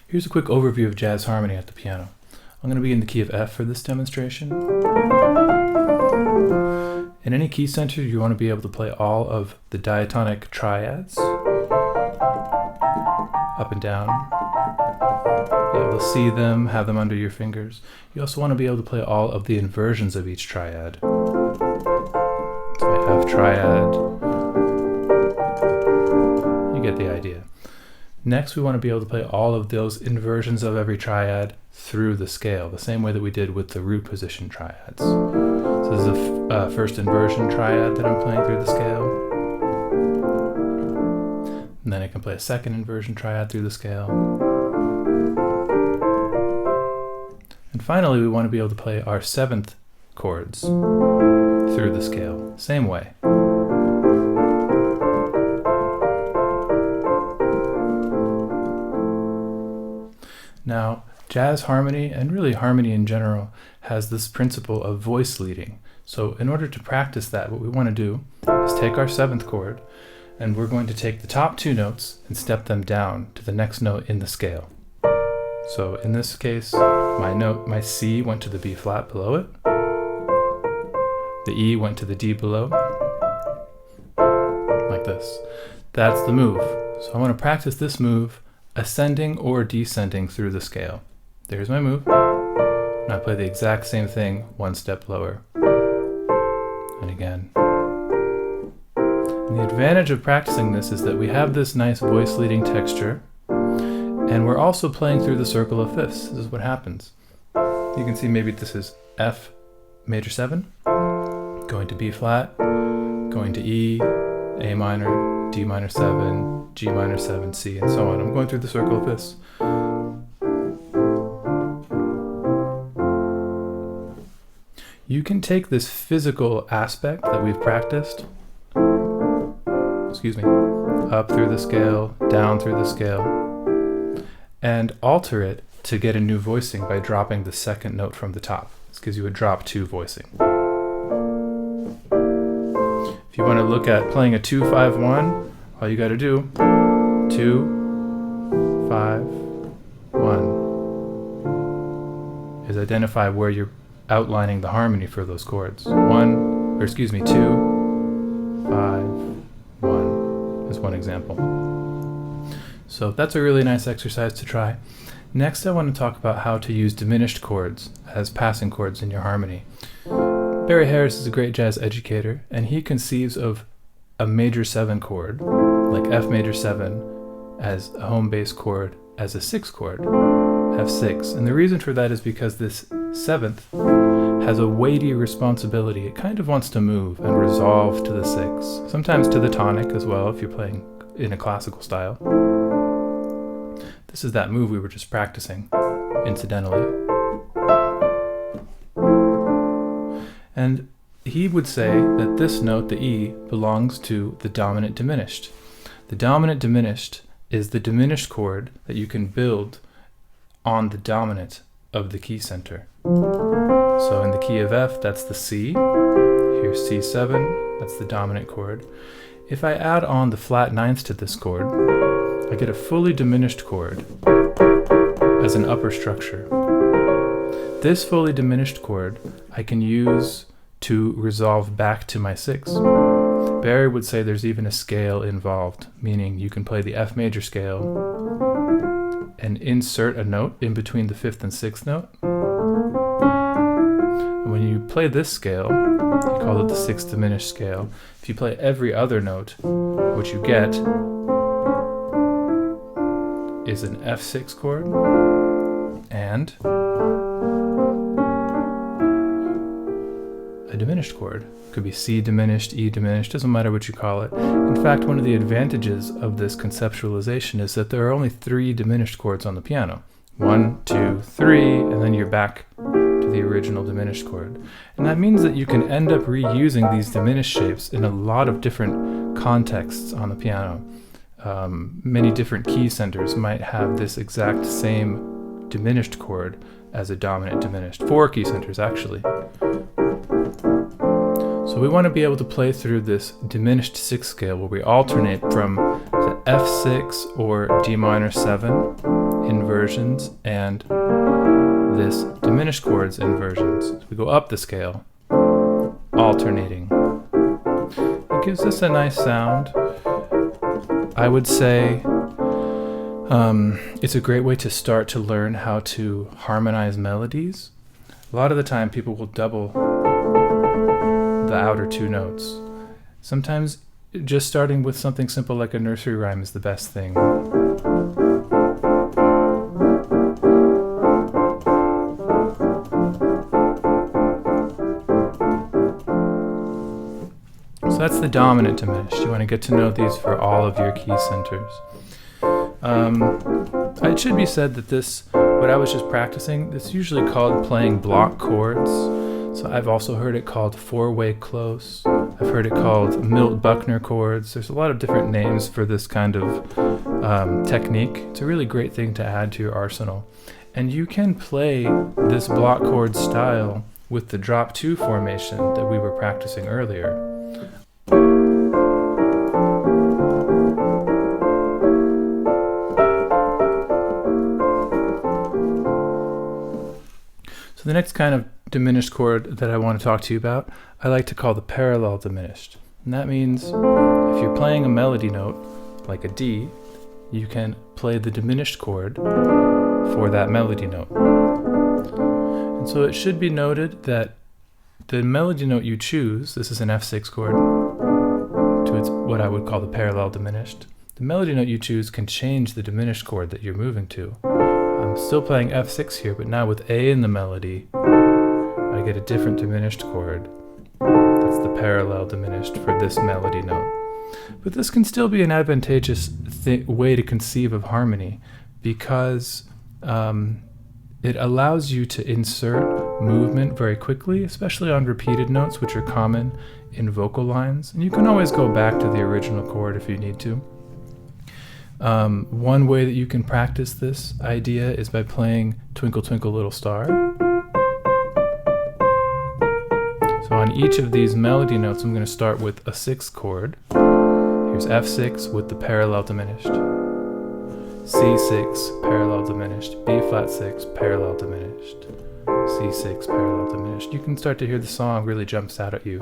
Here's a quick overview of jazz harmony at the piano. I'm going to be in the key of F for this demonstration. In any key center, you want to be able to play all of the diatonic triads, up and down. Be able to see them, have them under your fingers. You also want to be able to play all of the inversions of each triad. So my F triad. You get the idea. Next, we want to be able to play all of those inversions of every triad through the scale, the same way that we did with the root position triads. So this is the first inversion triad that I'm playing through the scale. And then I can play a second inversion triad through the scale. And finally, we want to be able to play our seventh chords through the scale, same way. Now, jazz harmony, and really harmony in general, has this principle of voice leading. So in order to practice that, what we want to do is take our seventh chord, and we're going to take the top two notes and step them down to the next note in the scale. So in this case, my C went to the B flat below it. The E went to the D below, like this. That's the move. So I want to practice this move ascending or descending through the scale. There's my move. And I play the exact same thing one step lower. And again. And the advantage of practicing this is that we have this nice voice leading texture, and we're also playing through the circle of fifths. This is what happens. You can see maybe this is F major 7, going to B flat, going to E, A minor, D minor 7, G minor 7, C, and so on. I'm going through the circle of fifths. You can take this physical aspect that we've practiced, up through the scale, down through the scale, and alter it to get a new voicing by dropping the second note from the top. This gives you a drop 2 voicing. If you want to look at playing a 2-5-1, all you got to do, 2-5-1, is identify where you're outlining the harmony for those chords. 2-5-1 is one example. So that's a really nice exercise to try. Next, I want to talk about how to use diminished chords as passing chords in your harmony. Barry Harris is a great jazz educator, and he conceives of a major 7 chord, like F major 7, as a home bass chord, as a 6 chord, F6. And the reason for that is because this 7th has a weighty responsibility. It kind of wants to move and resolve to the 6, sometimes to the tonic as well if you're playing in a classical style. This is that move we were just practicing, incidentally. And he would say that this note, the E, belongs to the dominant diminished. The dominant diminished is the diminished chord that you can build on the dominant of the key center. So in the key of F, that's the C. Here's C7, that's the dominant chord. If I add on the flat ninths to this chord, I get a fully diminished chord as an upper structure. This fully diminished chord I can use to resolve back to my 6. Barry would say there's even a scale involved, meaning you can play the F major scale and insert a note in between the 5th and 6th note. And when you play this scale, you call it the 6th diminished scale. If you play every other note, what you get is an F6 chord and a diminished chord. Could be C diminished, E diminished, doesn't matter what you call it. In fact, one of the advantages of this conceptualization is that there are only 3 diminished chords on the piano. 1, 2, 3, and then you're back to the original diminished chord. And that means that you can end up reusing these diminished shapes in a lot of different contexts on the piano. Many different key centers might have this exact same diminished chord as a dominant diminished. 4 key centers, actually. So we want to be able to play through this diminished 6 scale where we alternate from the F6 or D minor 7 inversions and this diminished chords inversions. So we go up the scale, alternating. It gives us a nice sound. I would say it's a great way to start to learn how to harmonize melodies. A lot of the time people will double the outer two notes. Sometimes just starting with something simple like a nursery rhyme is the best thing. So that's the dominant diminished. You want to get to know these for all of your key centers. It should be said that this, what I was just practicing, this is usually called playing block chords. So I've also heard it called four-way close. I've heard it called Milt-Buckner chords. There's a lot of different names for this kind of technique. It's a really great thing to add to your arsenal. And you can play this block chord style with the drop 2 formation that we were practicing earlier. So the next kind of diminished chord that I want to talk to you about, I like to call the parallel diminished. And that means if you're playing a melody note, like a D, you can play the diminished chord for that melody note. And so it should be noted that the melody note you choose, this is an F6 chord, to its what I would call the parallel diminished. The melody note you choose can change the diminished chord that you're moving to. I'm still playing F6 here, but now with A in the melody, I get a different diminished chord. That's the parallel diminished for this melody note. But this can still be an advantageous way to conceive of harmony because it allows you to insert movement very quickly, especially on repeated notes, which are common in vocal lines. And you can always go back to the original chord if you need to. One way that you can practice this idea is by playing Twinkle Twinkle Little Star. So on each of these melody notes, I'm going to start with a 6th chord. Here's F6 with the parallel diminished, C6 parallel diminished, B flat 6 parallel diminished, C6 parallel diminished. You can start to hear the song really jumps out at you.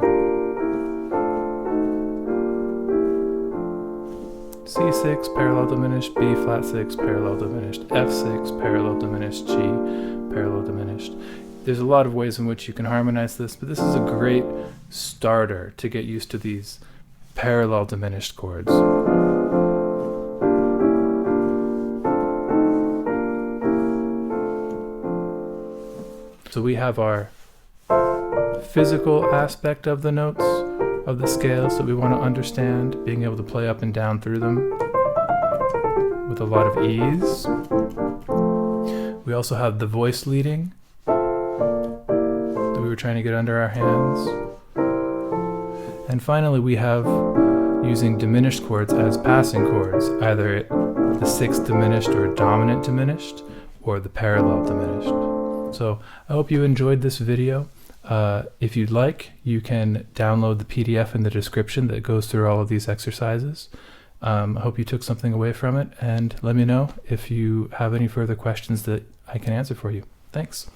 C6 parallel diminished, B flat 6 parallel diminished, F6 parallel diminished, G parallel diminished. There's a lot of ways in which you can harmonize this, but this is a great starter to get used to these parallel diminished chords. So we have our physical aspect of the notes of the scales that we want to understand, being able to play up and down through them with a lot of ease. We also have the voice leading that we were trying to get under our hands. And finally we have using diminished chords as passing chords, either the 6th diminished or dominant diminished, or the parallel diminished. So I hope you enjoyed this video. If you'd like, you can download the PDF in the description that goes through all of these exercises. I hope you took something away from it, and let me know if you have any further questions that I can answer for you. Thanks.